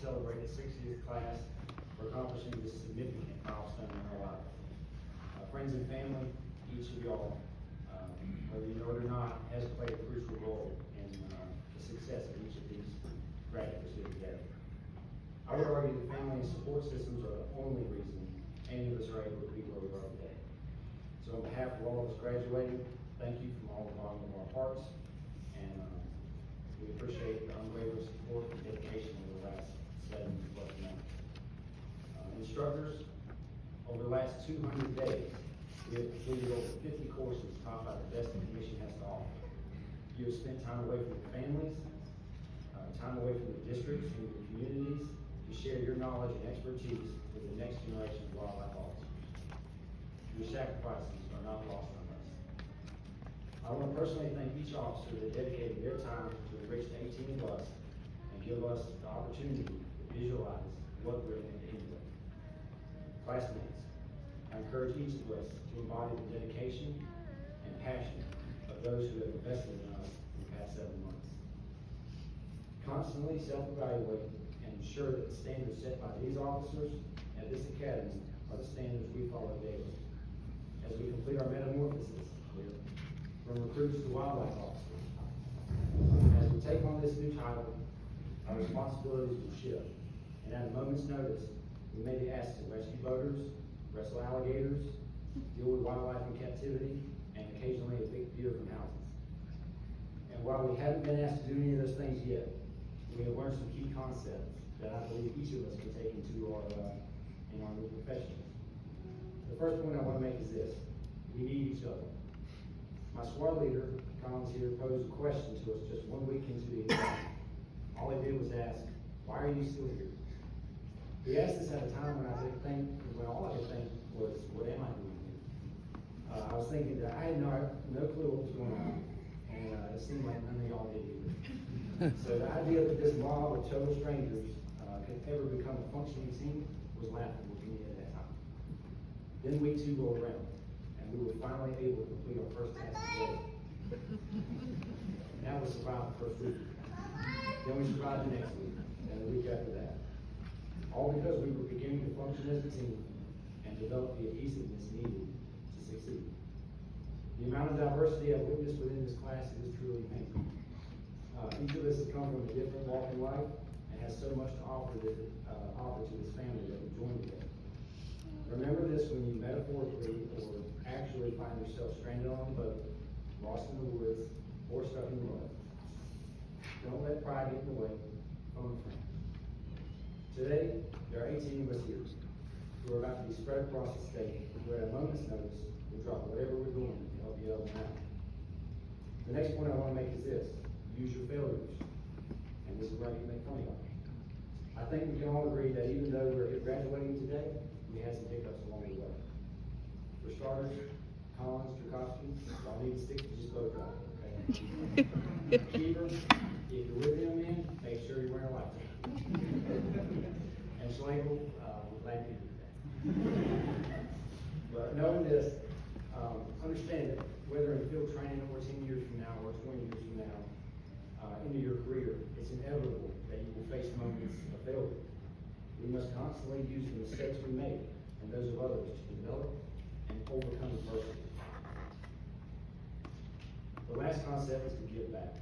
celebrate the 60th class for accomplishing this significant milestone in our life. Friends and family, each of y'all, whether you know it or not, has played a crucial role in the success of each of these graduates here today. I would argue that family and support systems are the only reason any of us are able to be where we are today. So on behalf of all of us graduating, thank you from all the bottom of our hearts, and we appreciate the unwavering support and dedication over the last 7+ months. Instructors, over the last 200 days, we have completed over 50 courses taught by the best the commission has to offer. You have spent time away from your families, time away from the districts and your communities to share your knowledge and expertise with the next generation of wildlife officers. Your sacrifices are not lost on us. I want to personally thank each officer that dedicated their time to enrich the 18 of us and give us the opportunity to visualize what we're going to emulate. Classmates, I encourage each of us to embody the dedication and passion of those who have invested in us in the past 7 months. Constantly self-evaluate and ensure that the standards set by these officers at this academy are the standards we follow daily. As we complete our metamorphosis from recruits to wildlife officers, as we take on this new title, our responsibilities will shift, and at a moment's notice, we may be asked to rescue boaters, wrestle alligators, deal with wildlife in captivity, and occasionally evict deer from houses. And while we haven't been asked to do any of those things yet, we have learned some key concepts that I believe each of us can take into our new professions. The first point I want to make is this: we need each other. My SWAT leader, Collins here, posed a question to us just 1 week into the exam. All he did was ask, "Why are you still here?" He asked this at a time when all I could think was, "What am I doing here?" I was thinking that I had no clue what was going on, and it seemed like none of y'all did either. So the idea that this mob of total strangers could ever become a functioning team was laughable to me at that time. Then week 2 rolled around, and we were finally able to complete our first task together. Now we survived the first week. Then we survived the next week, and the week after that. All because we were beginning to function as a team and develop the adhesiveness needed to succeed. The amount of diversity I've witnessed within this class is truly amazing. Each of us has come from a different walk in life and has so much to offer to this family that we joined today. Remember this when you metaphorically or actually find yourself stranded on a boat, lost in the woods, or stuck in the mud. Don't let pride get in the way. Phone a friend. Today, there are 18 of us here who are about to be spread across the state, who at a moment's notice will drop whatever we're doing to help you out. The next point I want to make is this: use your failures. And this is where I can make fun of y'all. I think we can all agree that even though we're graduating today, we had some hiccups along the way. For starters, Collins, Tchaikovsky, y'all need to stick to just boat driving, okay? Keeper, if you're with him, man, make sure you're wearing a life jacket. And Schlegel, we're glad you did that. But knowing this, understand that whether in field training or 10 years from now or 20 years from now, into your career, it's inevitable that you will face moments of failure. We must constantly use the mistakes we make and those of others to develop and overcome adversity. The last concept is to give back.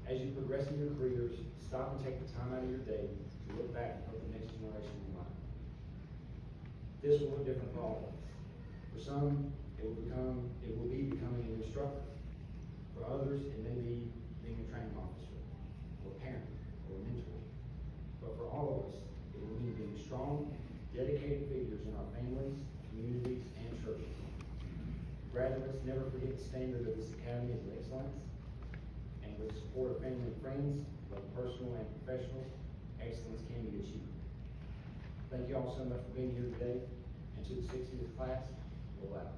As you progress in your careers, stop and take the time out of your day to look back and help the next generation in line. This will look different for all of us. For some, it will be becoming an instructor. For others, it may be being a training officer, or a parent, or a mentor. But for all of us, it will mean being strong, dedicated figures in our families, communities, and churches. Graduates, never forget the standard of this academy is excellence, and with the support of family and friends, both personal and professional, excellence can be achieved. Thank you all so much for being here today, and to the 60th class, go loud.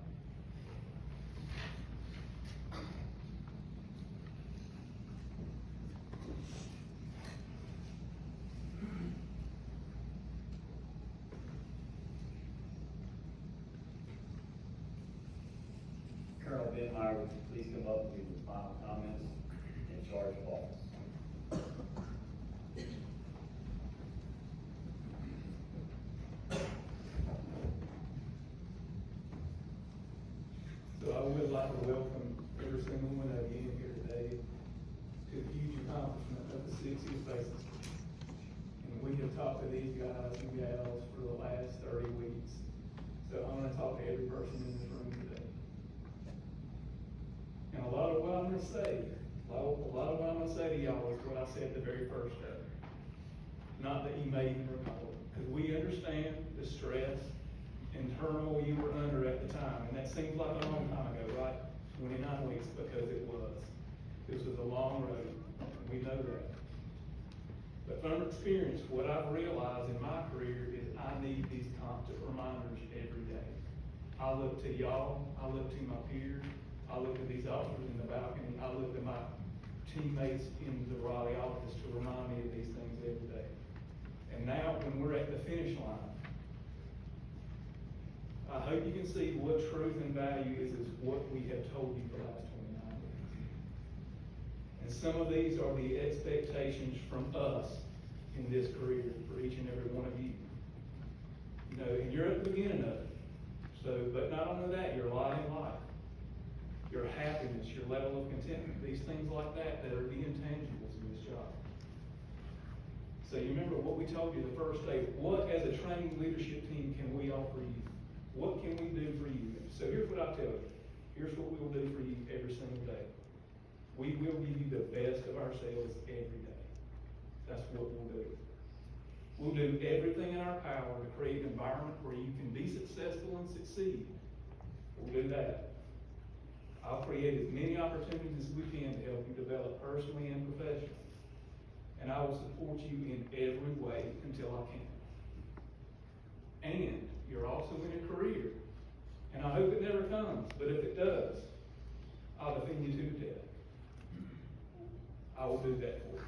Colonel Benmeyer, would you please come up and give the final comments and charge of office? would like to welcome every single one of you in here today to the huge accomplishment of the 6 East Basin. And we have talked to these guys and gals for the last 30 weeks. So I'm gonna talk to every person in this room today. And a lot of what I'm gonna say, a lot of what I'm gonna say to y'all is what I said the very first day. Not that you may even recall it, because we understand the stress and turmoil you were under at the time, and that seems like a long time ago, right? 29 weeks, because it was. This was a long road, and we know that. But from experience, what I've realized in my career is I need these constant reminders every day. I look to y'all, I look to my peers, I look at these officers in the balcony, I look at my teammates in the Raleigh office to remind me of these things every day. And now, when we're at the finish line, I hope you can see what truth and value is what we have told you for the last 29 weeks. And some of these are the expectations from us in this career for each and every one of you. You know, and you're at the beginning of it. So, but not only that, your lot in life, your happiness, your level of contentment, these things like that are the intangibles in this job. So you remember what we told you the first day, what as a training leadership team can we offer you? What can we do for you? So here's what I tell you. Here's what we will do for you every single day. We will give you the best of ourselves every day. That's what we'll do. We'll do everything in our power to create an environment where you can be successful and succeed. We'll do that. I'll create as many opportunities as we can to help you develop personally and professionally. And I will support you in every way until I can. And you're also in a career. And I hope it never comes, but if it does, I'll defend you to the death. I will do that for you.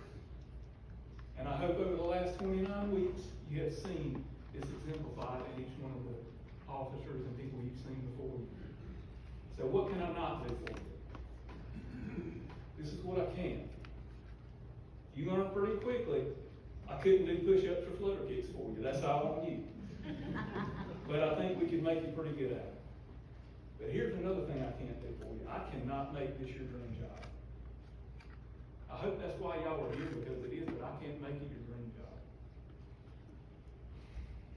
And I hope over the last 29 weeks, you have seen this exemplified in each one of the officers and people you've seen before you. So what can I not do for you? This is what I can. You learn pretty quickly, I couldn't do push-ups or flutter kicks for you. That's how I want you. But I think we could make you pretty good at it. But here's another thing I can't do for you. I cannot make this your dream job. I hope that's why y'all are here, because it is, but I can't make it your dream job.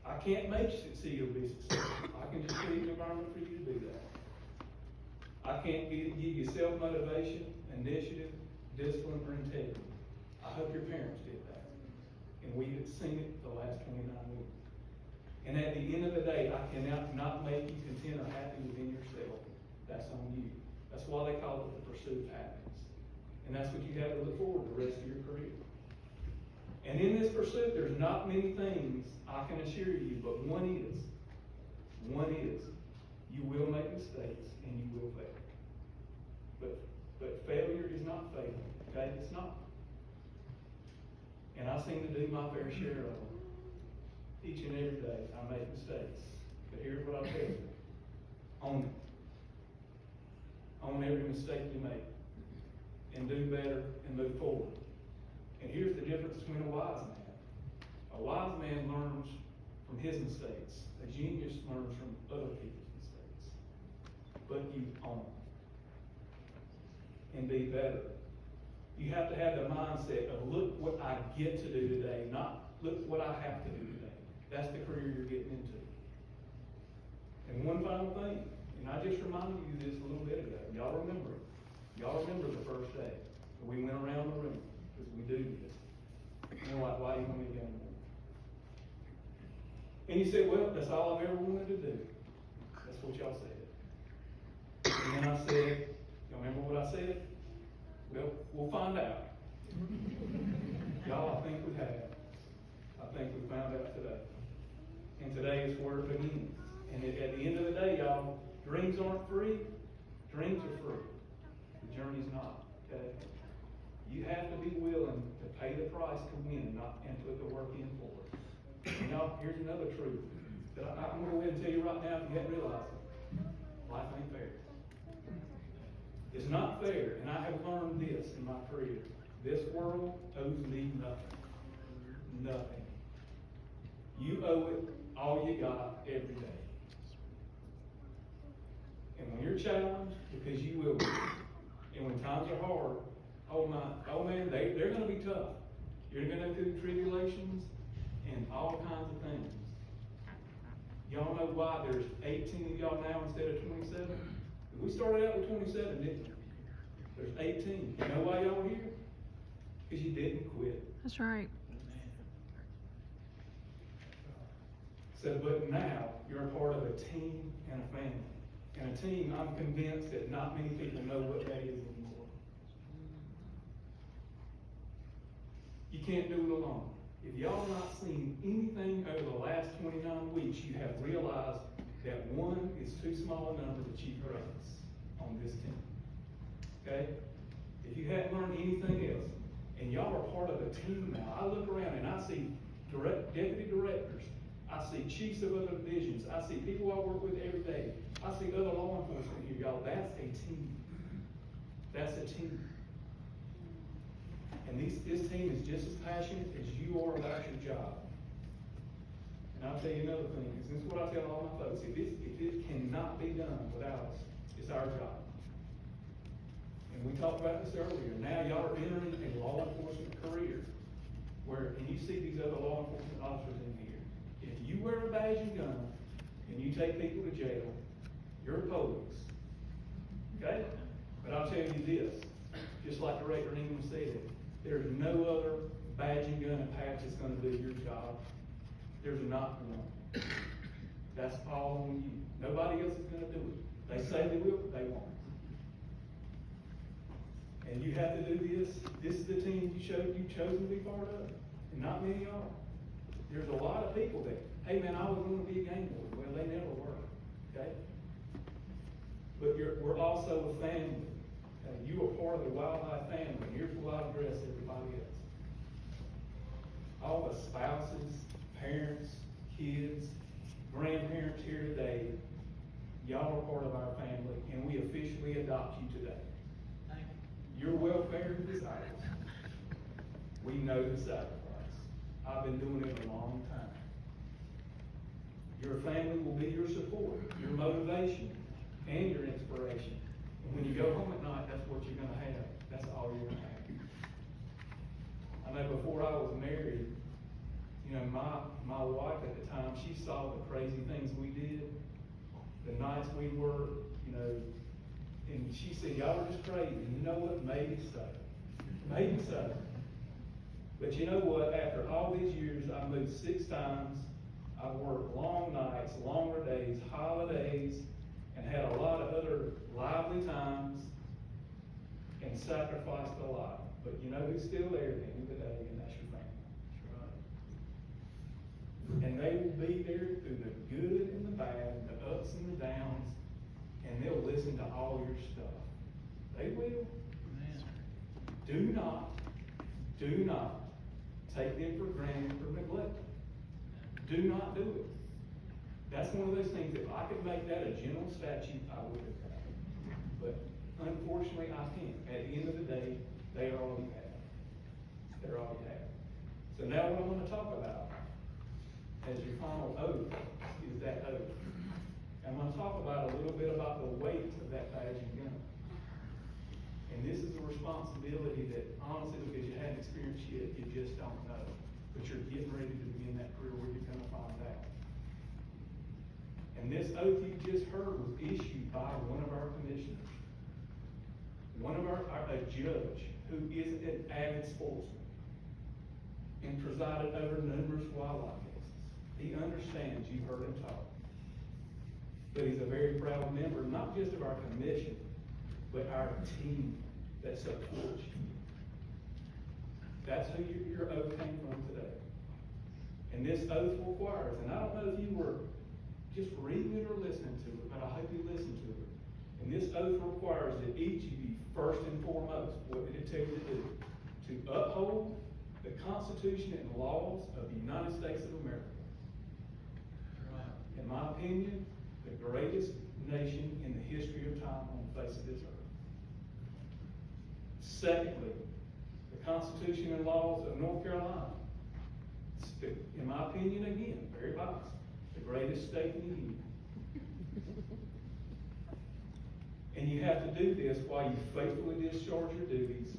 I can't make you see you'll be successful. I can just create an environment for you to do that. I can't give you self-motivation, initiative, discipline, or integrity. I hope your parents did that. And we have seen it the last 29 weeks. And at the end of the day, I cannot not make you content or happy within yourself. That's on you. That's why they call it the pursuit of happiness. And that's what you have to look forward to the rest of your career. And in this pursuit, there's not many things I can assure you, but one is, you will make mistakes and you will fail. But failure is not failing, okay? It's not. And I seem to do my fair share of them. Each and every day, I make mistakes. But here's what I'll tell you. Own it. Own every mistake you make. And do better and move forward. And here's the difference between a wise man. A wise man learns from his mistakes. A genius learns from other people's mistakes. But you own them. And be better. You have to have the mindset of look what I get to do today, not look what I have to do today. That's the career you're getting into. And one final thing, and I just reminded you this a little bit ago. Y'all remember it. Y'all remember the first day. We went around the room, because we do this. You know, like, why do you want me to go anymore? And you said, well, that's all I've ever wanted to do. That's what y'all said. And then I said, y'all remember what I said? Well, we'll find out. Y'all, I think we have. I think we found out today. And today is where it begins. And at the end of the day, y'all, dreams aren't free. Dreams are free. The journey's not, okay? You have to be willing to pay the price to win, and put the work in for it. And y'all, here's another truth that I'm going to go ahead and tell you right now if you hadn't realized it. Life ain't fair. It's not fair, and I have learned this in my career. This world owes me nothing. Nothing. You owe it all you got every day. And when you're challenged, because you will be, and when times are hard, oh man, they're gonna be tough. You're gonna go through tribulations and all kinds of things. Y'all know why there's 18 of y'all now instead of 27? We started out with 27, didn't we? There's 18. You know why y'all are here? Because you didn't quit. That's right. So, but now, you're a part of a team and a family. And a team, I'm convinced that not many people know what that is anymore. You can't do it alone. If y'all not seen anything over the last 29 weeks, you have realized that one is too small a number to cheat us on this team. Okay? If you hadn't learned anything else, and y'all are part of a team now, I look around and I see deputy directors, I see chiefs of other divisions, I see people I work with every day, I see other law enforcement here, y'all. That's a team. That's a team. And this team is just as passionate as you are about your job. And I'll tell you another thing, and this is what I tell all my folks, if it cannot be done without us, it's our job. And we talked about this earlier, now y'all are entering a law enforcement career, and you see these other law enforcement officers in here. If you wear a badge and gun, and you take people to jail, you're police. Okay? But I'll tell you this, just like the Director Ingram said, there's no other badge and gun patch that's gonna do your job. There's not one. That's all on you. Nobody else is gonna do it. They say they will, but they won't. And you have to do this. This is the team you've chosen to be part of. And not many are. There's a lot of people that, hey man, I was gonna be a gang warden. Well, they never were. Okay? But we're also a family. You are part of the wildlife family, and here's what I address everybody else. All the spouses, parents, kids, grandparents here today, y'all are part of our family, and we officially adopt you today. Your welfare is ours. We know the sacrifice. I've been doing it a long time. Your family will be your support, your motivation, and your inspiration. And when you go home at night, that's what you're gonna have. That's all you're gonna have. I know before I was married, you know, my wife at the time, she saw the crazy things we did, the nights we worked, you know, and she said, y'all are just crazy. And you know what? Maybe so. Maybe so. But you know what? After all these years, I moved 6 times. I worked long nights, longer days, holidays, and had a lot of other lively times, and sacrificed a lot. But you know who's still there at the end of the day, and that's your family. That's right. And they will be there through the good and the bad, the ups and the downs, and they'll listen to all your stuff. They will. Amen. Do not take them for granted or neglect them. Do not do it. That's one of those things, if I could make that a general statute, I would have done it. But unfortunately, I can't. At the end of the day, they are all you have. They're all you have. So now what I'm going to talk about as your final oath is that oath. I'm going to talk about a little bit about the weight of that badge and gun. And this is a responsibility that, honestly, because you hadn't experienced yet, you just don't know. But you're getting ready to begin that career where you're going to find out. And this oath you just heard was issued by one of our commissioners. A judge who is an avid sportsman and presided over numerous wildlife cases. He understands, you heard him talk. But he's a very proud member, not just of our commission, but our team that supports you. That's who your oath came from today. And this oath requires, and I don't know if you were just reading it or listening to it, but I hope you listened to it. And this oath requires that each of you, first and foremost, what did it tell you to do? To uphold the Constitution and laws of the United States of America. In my opinion, the greatest nation in the history of time on the face of this earth. Secondly, the Constitution and laws of North Carolina. In my opinion, again, very biased, the greatest state in the union. And you have to do this while you faithfully discharge your duties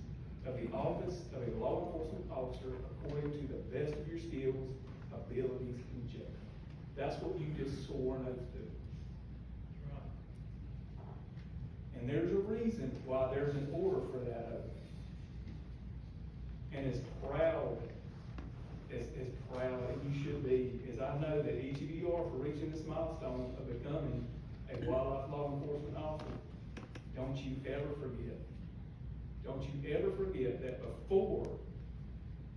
of the office of a law enforcement officer according to the best of your skills, abilities, and judgment. That's what you just swore an oath to. And there's a reason why there's an order for that oath. And as proud as you should be, as I know that each of you are for reaching this milestone of becoming a wildlife law enforcement officer, don't you ever forget that before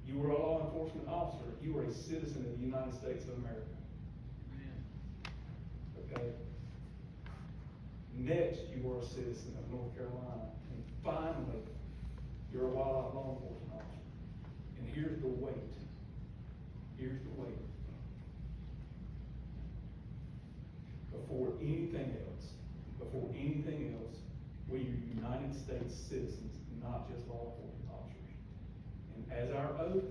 you were a law enforcement officer, you were a citizen of the United States of America. Okay? Next, you are a citizen of North Carolina. And finally, you're a wildlife law enforcement officer. And here's the weight. Before anything else, we are United States citizens, not just law enforcement officers. And as our oath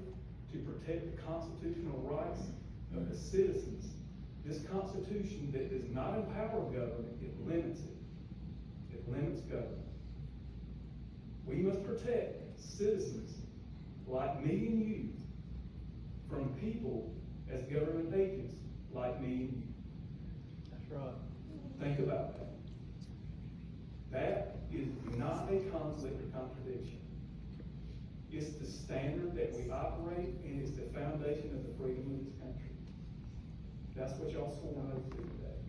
to protect the constitutional rights of the citizens, this Constitution that does not empower government, it limits it. It limits government. We must protect citizens like me and you from people as government agents like me and you. That's right. Think about that. That is not a conflict or contradiction. It's the standard that we operate, and it's the foundation of the freedom of this country. That's what y'all swore an oath to today.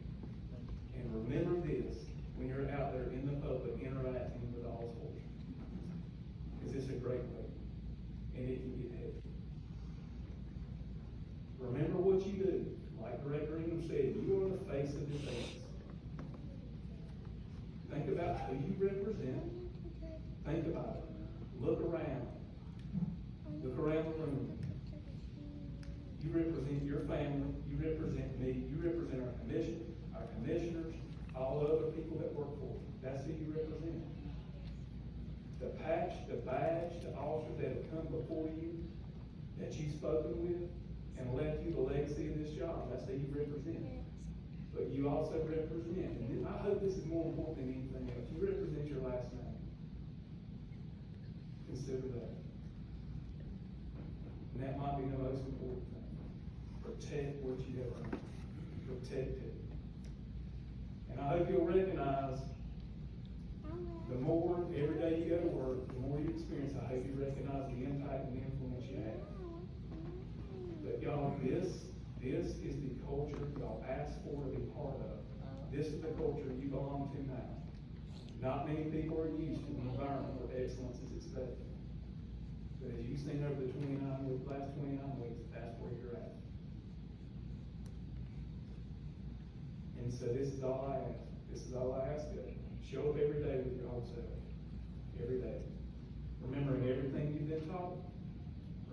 And remember this when you're out there in the public interacting with all sorts. Because it's a great way, and it can get heavy. Remember what you do. Like Director Ingham said, you are the face of this agency. Think about who you represent. Think about it. Look around. Look around the room. You represent your family. You represent me. You represent our commissioners, all the other people that work for you. That's who you represent. The badge, the officers that have come before you, that you've spoken with, and left you the legacy of this job. That's who you represent. But you also represent, and I hope this is more important than anything else, you represent your last name. Consider that. And that might be the most important thing. Protect what you have earned. Protect it. And I hope you'll recognize the more, every day you go to work, the more you experience, I hope you recognize the impact and the influence you have. But y'all, this is the culture y'all asked for to be part of. This is the culture you belong to now. Not many people are used to an environment where excellence is expected. But as you've seen over the last 29 weeks, that's where you're at. And so this is all I ask. This is all I ask of you. Show up every day with your whole self. Every day. Remembering everything you've been taught.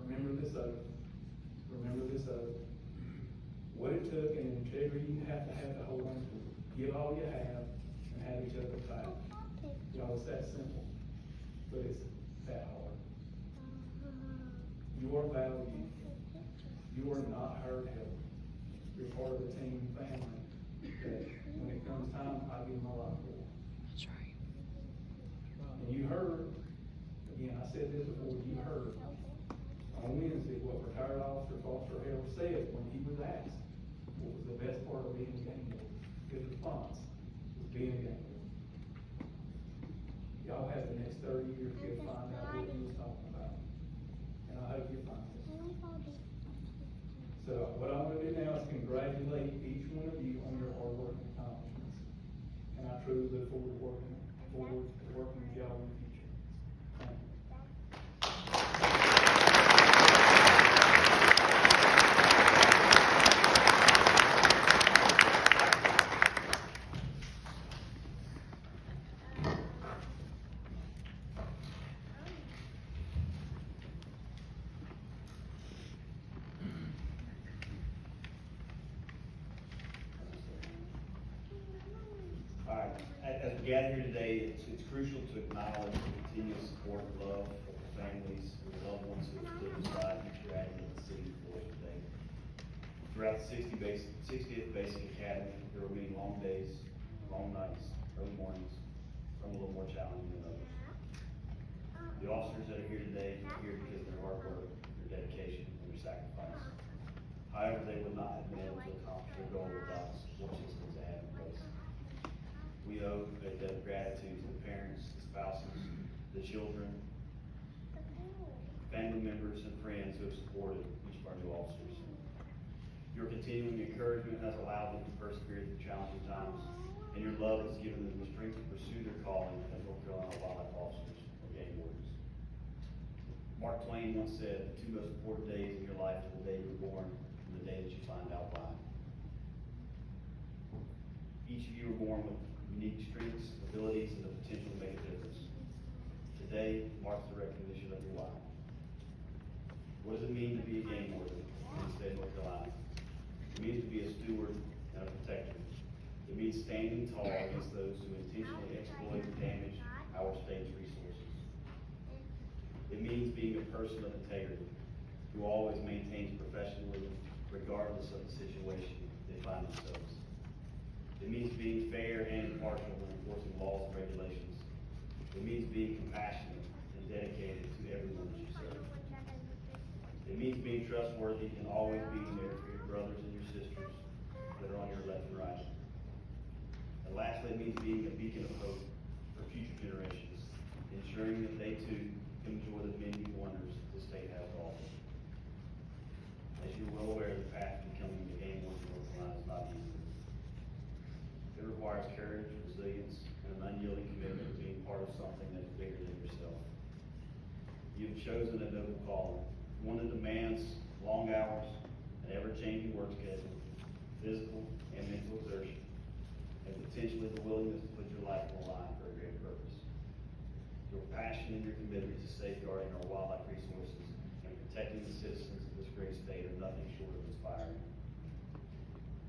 Remember this oath. Remember this oath. What it took and integrity you have to hold on to. Give all you have and have each other back. Y'all, it's that simple. But it's that hard. You are valued. You are not hurt held. You're part of the team and family that when it comes time, I give my life for. That's right. And you heard, again, I said this before, you heard on Wednesday what retired officer Foster Hale said when he was asked what was the best part of being a game warden. His response was being a game warden. Y'all have the next 30 years to find out what he was talking about. And I hope you find it. So what I'm going to do now is congratulate each one of you on your hard work and accomplishments. And I truly look forward to working with y'all in the future. Thank you. All right, as we gather here today, it's crucial to acknowledge the continuous support and love of the families and the loved ones who have stood beside each graduate in the city for us today. Throughout the 60th Basic Academy, there were many long days, long nights, early mornings, some a little more challenging than others. The officers that are here today are here because of their hard work, their dedication, and their sacrifice. However, they would not have been able to accomplish their goal without the support systems they have in place. We owe a debt of gratitude to the parents, the spouses, the children, family members, and friends who have supported each of our new officers. Your continuing encouragement has allowed them to persevere through challenging times, and your love has given them the strength to pursue their calling as North Carolina wildlife officers or game wardens. Mark Twain once said, "The two most important days in your life are the day you were born and the day that you find out why." Each of you are born with unique strengths, abilities, and the potential to make a difference. Today marks the recognition of your why. What does it mean to be a game warden in the state of North Carolina? It means to be a steward and a protector. It means standing tall against those who intentionally exploit and damage our state's resources. It means being a person of integrity who always maintains professionalism regardless of the situation they find themselves. It means being fair and impartial when enforcing laws and regulations. It means being compassionate and dedicated to everyone that you serve. It means being trustworthy and always being there for your brothers and your sisters that are on your left and right. And lastly, it means being a beacon of hope for future generations, ensuring that they too can enjoy the many wonders the state has to offer. As you're well aware, the path to becoming a game warden in North Carolina is not easy. It requires courage, resilience, and an unyielding commitment to being part of something that is bigger than yourself. You've chosen a noble calling, one that demands long hours, an ever-changing work schedule, physical and mental exertion, and potentially the willingness to put your life on the line for a great purpose. Your passion and your commitment to safeguarding our wildlife resources and protecting the citizens of this great state are nothing short of inspiring.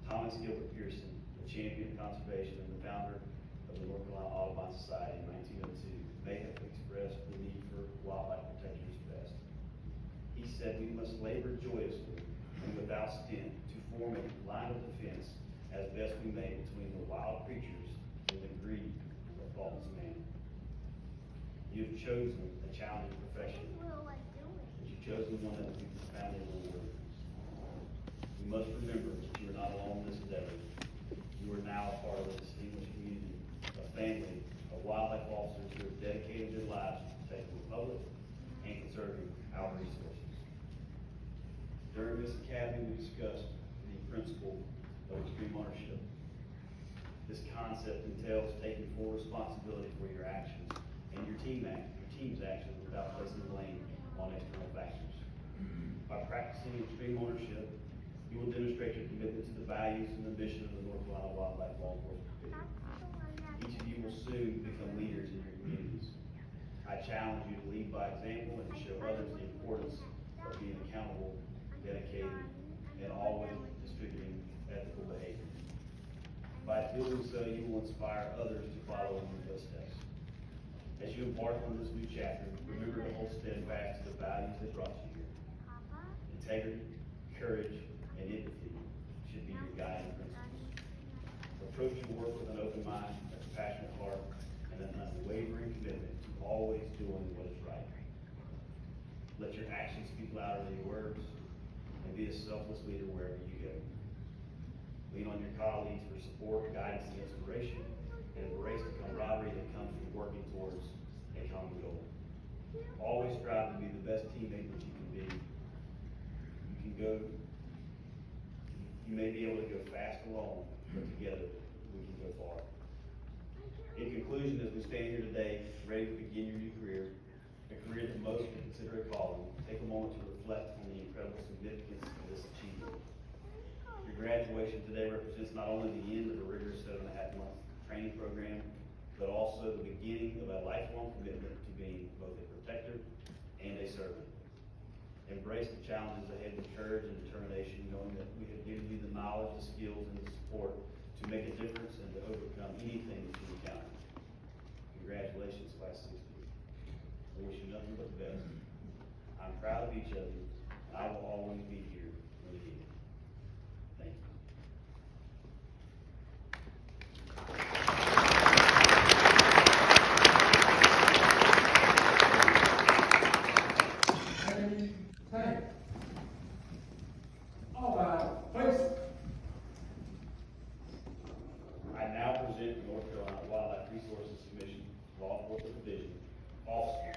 Thomas Gilbert Pearson, the champion of conservation and the founder of the North Carolina Audubon Society in 1902, may have expressed the need for wildlife protectors best. He said, "We must labor joyously and without stint to form a line of defense as best we may between the wild creatures and the greed of thoughtless man." You have chosen a challenging profession, but you've chosen one that will be profoundly rewarding. You must remember that you are not alone in this endeavor. You are now a part of a distinguished community, a family of wildlife officers who have dedicated their lives to protecting the public and conserving our resources. During this academy, we discussed the principle of extreme ownership. This concept entails taking full responsibility for your actions and your team's actions without placing blame on external factors. By practicing extreme ownership, you will demonstrate your commitment to the values and the mission of the North Carolina Wildlife Law Enforcement Division. Each of you will soon become leaders in your communities. I challenge you to lead by example and to show others the importance of being accountable, dedicated, and always distributing ethical behavior. By doing so, you will inspire others to follow in your footsteps. As you embark on this new chapter, remember to hold steadfast to the values that brought you here. Integrity, courage, and empathy should be your guiding principles. Approach your work with an open mind, a compassionate heart, and an unwavering commitment to always doing what is right. Let your actions speak louder than your words, and be a selfless leader wherever you go. Lean on your colleagues for support, guidance, and inspiration, and embrace the camaraderie that comes from working towards a common goal. Always strive to be the best teammate that you can be. You may be able to go fast alone, but together we can go far. In conclusion, as we stand here today, ready to begin your new career, a career that most would consider a calling, take a moment to reflect on the incredible significance of this achievement. Your graduation today represents not only the end of a rigorous 7.5-month training program, but also the beginning of a lifelong commitment to being both a protector and a servant. Embrace the challenges ahead with courage and determination, knowing that we have given you the knowledge, the skills, and the support to make a difference and to overcome anything that you encounter. Congratulations, Class 60. I wish you nothing but the best. I'm proud of each of you, and I will always be here when you need it. Thank you. officers.